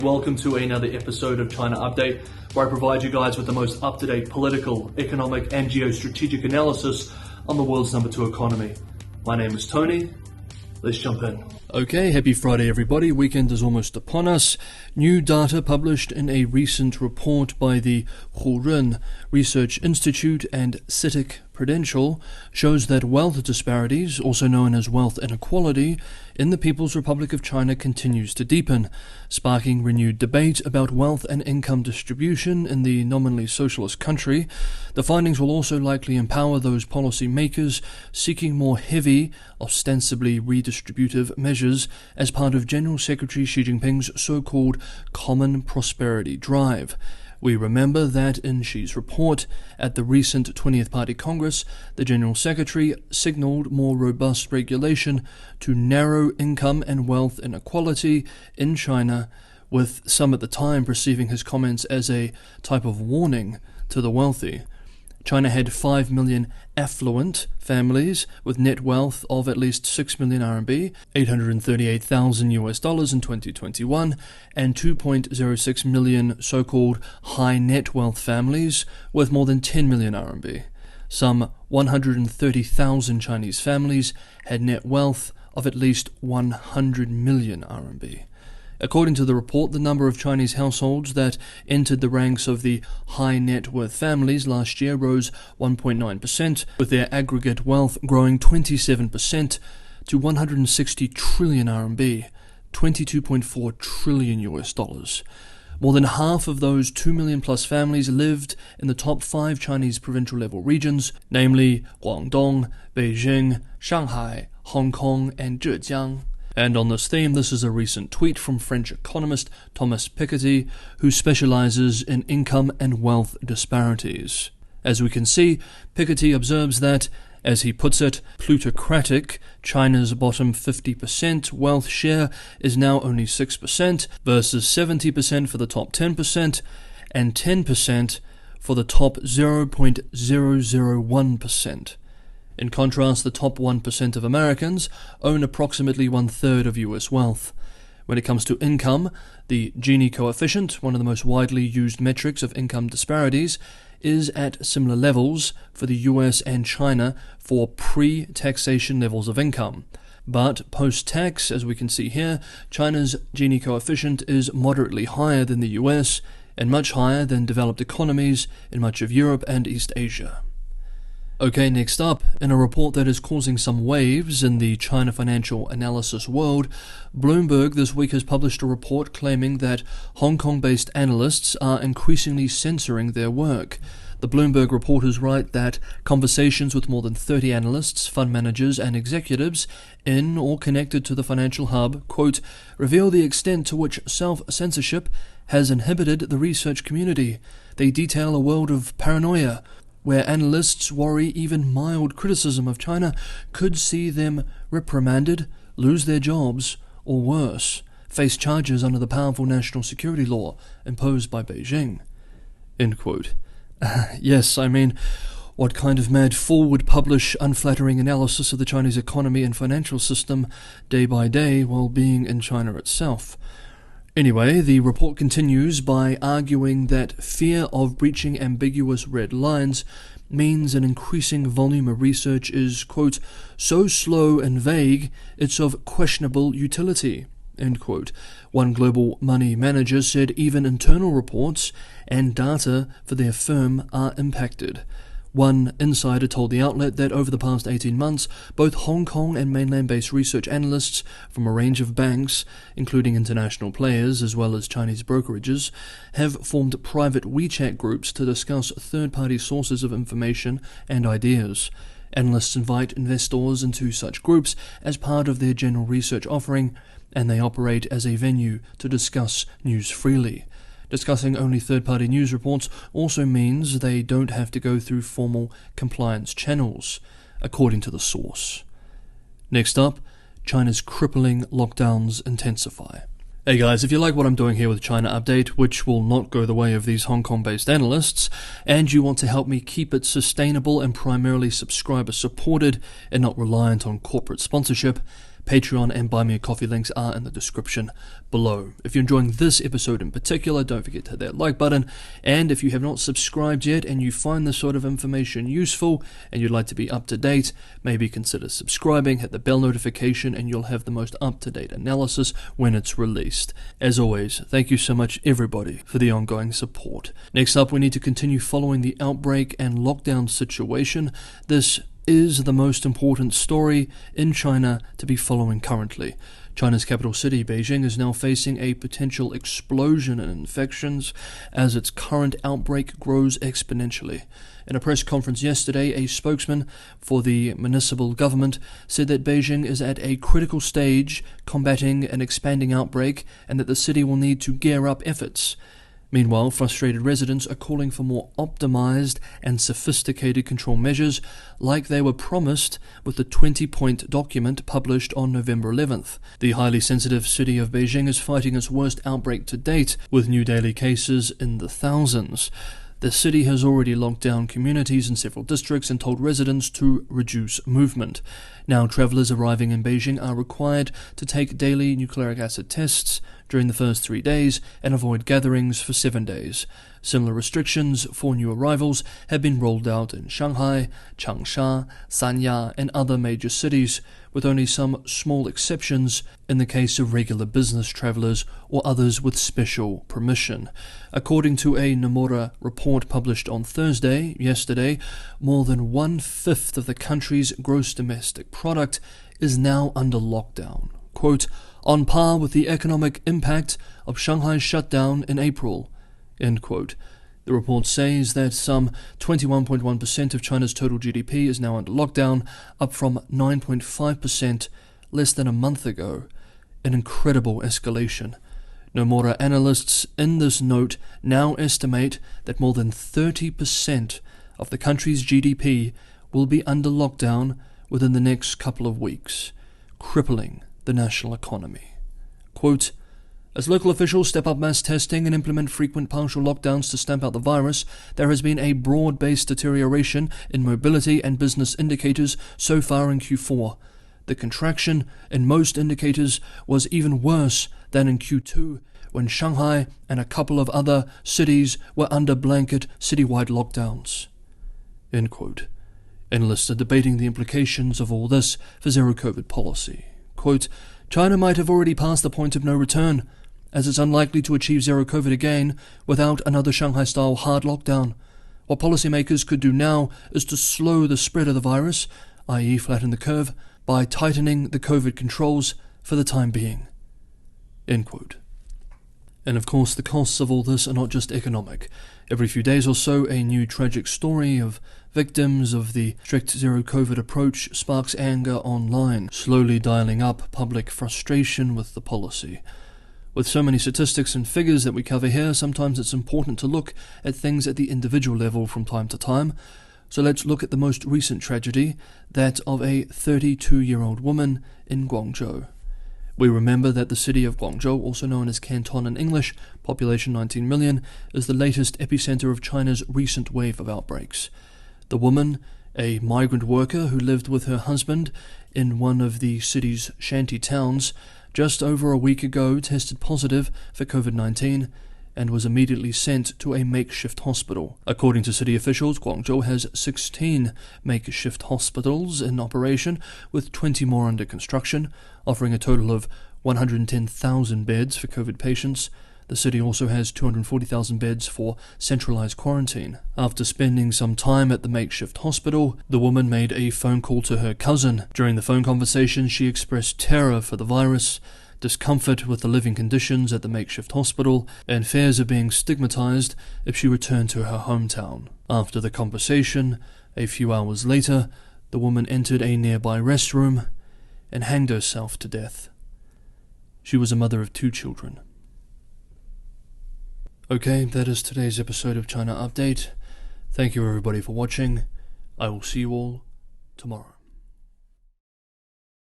Welcome to another episode of China Update, where I provide you guys with the most up-to-date political, economic and geostrategic analysis on the world's number 2 economy. My name is Tony. Let's jump in. Okay, happy Friday everybody. Weekend is almost upon us. New data published in a recent report by the Huren Research Institute and CITIC Prudential shows that wealth disparities, also known as wealth inequality, in the People's Republic of China continues to deepen, sparking renewed debate about wealth and income distribution in the nominally socialist country. The findings will also likely empower those policy makers seeking more heavy, ostensibly redistributive measures as part of General Secretary Xi Jinping's so-called Common Prosperity Drive. We remember that in Xi's report at the recent 20th Party Congress, the General Secretary signalled more robust regulation to narrow income and wealth inequality in China, with some at the time perceiving his comments as a type of warning to the wealthy. China had 5 million affluent families with net wealth of at least 6 million RMB, $838,000 in 2021, and 2.06 million so-called high net wealth families with more than 10 million RMB. Some 130,000 Chinese families had net wealth of at least 100 million RMB. According to the report, the number of Chinese households that entered the ranks of the high net worth families last year rose 1.9%, with their aggregate wealth growing 27% to 160 trillion RMB, $22.4 trillion. More than half of those 2 million plus families lived in the top 5 Chinese provincial level regions, namely Guangdong, Beijing, Shanghai, Hong Kong, and Zhejiang. And on this theme, this is a recent tweet from French economist Thomas Piketty, who specializes in income and wealth disparities. As we can see, Piketty observes that, as he puts it, plutocratic China's bottom 50% wealth share is now only 6% versus 70% for the top 10% and 10% for the top 0.001%. In contrast, the top 1% of Americans own approximately one-third of US wealth. When it comes to income, the Gini coefficient, one of the most widely used metrics of income disparities, is at similar levels for the US and China for pre-taxation levels of income. But post-tax, as we can see here, China's Gini coefficient is moderately higher than the US and much higher than developed economies in much of Europe and East Asia. Okay, next up, in a report that is causing some waves in the China financial analysis world, Bloomberg this week has published a report claiming that Hong Kong-based analysts are increasingly censoring their work. The Bloomberg reporters write that conversations with more than 30 analysts, fund managers, and executives in or connected to the financial hub, quote, reveal the extent to which self-censorship has inhibited the research community. They detail a world of paranoia, where analysts worry even mild criticism of China could see them reprimanded, lose their jobs, or worse, face charges under the powerful national security law imposed by Beijing. End quote. Yes, I mean, what kind of mad fool would publish unflattering analysis of the Chinese economy and financial system day by day while being in China itself? Anyway, the report continues by arguing that fear of breaching ambiguous red lines means an increasing volume of research is, quote, so slow and vague it's of questionable utility, end quote. One global money manager said even internal reports and data for their firm are impacted. One insider told the outlet that over the past 18 months, both Hong Kong and mainland-based research analysts from a range of banks, including international players as well as Chinese brokerages, have formed private WeChat groups to discuss third-party sources of information and ideas. Analysts invite investors into such groups as part of their general research offering, and they operate as a venue to discuss news freely. Discussing only third-party news reports also means they don't have to go through formal compliance channels, according to the source. Next up, China's crippling lockdowns intensify. Hey guys, if you like what I'm doing here with China Update, which will not go the way of these Hong Kong-based analysts, and you want to help me keep it sustainable and primarily subscriber-supported and not reliant on corporate sponsorship, Patreon and Buy Me a Coffee links are in the description below. If you're enjoying this episode in particular, don't forget to hit that like button. And if you have not subscribed yet and you find this sort of information useful and you'd like to be up to date, maybe consider subscribing, hit the bell notification, and you'll have the most up-to-date analysis when it's released. As always, thank you so much everybody for the ongoing support. Next up, we need to continue following the outbreak and lockdown situation. This is the most important story in China to be following currently. China's capital city, Beijing, is now facing a potential explosion in infections as its current outbreak grows exponentially. In a press conference yesterday, a spokesman for the municipal government said that Beijing is at a critical stage combating an expanding outbreak and that the city will need to gear up efforts. Meanwhile, frustrated residents are calling for more optimized and sophisticated control measures like they were promised with the 20-point document published on November 11th. The highly sensitive city of Beijing is fighting its worst outbreak to date, with new daily cases in the thousands. The city has already locked down communities in several districts and told residents to reduce movement. Now, travelers arriving in Beijing are required to take daily nucleic acid tests during the first 3 days and avoid gatherings for 7 days. Similar restrictions for new arrivals have been rolled out in Shanghai, Changsha, Sanya, and other major cities, with only some small exceptions in the case of regular business travelers or others with special permission. According to a Nomura report published on Thursday, yesterday, more than 1/5 of the country's gross domestic product is now under lockdown. Quote, on par with the economic impact of Shanghai's shutdown in April. End quote. The report says that some 21.1% of China's total GDP is now under lockdown, up from 9.5% less than a month ago. An incredible escalation. Nomura analysts in this note now estimate that more than 30% of the country's GDP will be under lockdown within the next couple of weeks, crippling the national economy. Quote, as local officials step up mass testing and implement frequent partial lockdowns to stamp out the virus, there has been a broad-based deterioration in mobility and business indicators so far in Q4. The contraction in most indicators was even worse than in Q2, when Shanghai and a couple of other cities were under blanket citywide lockdowns. End quote. Analysts are debating the implications of all this for zero-COVID policy. Quote, China might have already passed the point of no return, as it's unlikely to achieve zero-COVID again without another Shanghai-style hard lockdown. What policymakers could do now is to slow the spread of the virus, i.e. flatten the curve, by tightening the COVID controls for the time being. End quote. And of course, the costs of all this are not just economic. Every few days or so, a new tragic story of victims of the strict zero-COVID approach sparks anger online, slowly dialing up public frustration with the policy. With so many statistics and figures that we cover here, sometimes it's important to look at things at the individual level from time to time. So let's look at the most recent tragedy, that of a 32-year-old woman in Guangzhou. We remember that the city of Guangzhou, also known as Canton in English, population 19 million, is the latest epicenter of China's recent wave of outbreaks. The woman, a migrant worker who lived with her husband in one of the city's shanty towns, just over a week ago tested positive for COVID-19 and was immediately sent to a makeshift hospital. According to city officials, Guangzhou has 16 makeshift hospitals in operation, with 20 more under construction, offering a total of 110,000 beds for COVID patients. The city also has 240,000 beds for centralized quarantine. After spending some time at the makeshift hospital, the woman made a phone call to her cousin. During the phone conversation, she expressed terror for the virus, discomfort with the living conditions at the makeshift hospital, and fears of being stigmatized if she returned to her hometown. After the conversation, a few hours later, the woman entered a nearby restroom and hanged herself to death. She was a mother of 2 children. Okay, that is today's episode of China Update. Thank you everybody for watching. I will see you all tomorrow.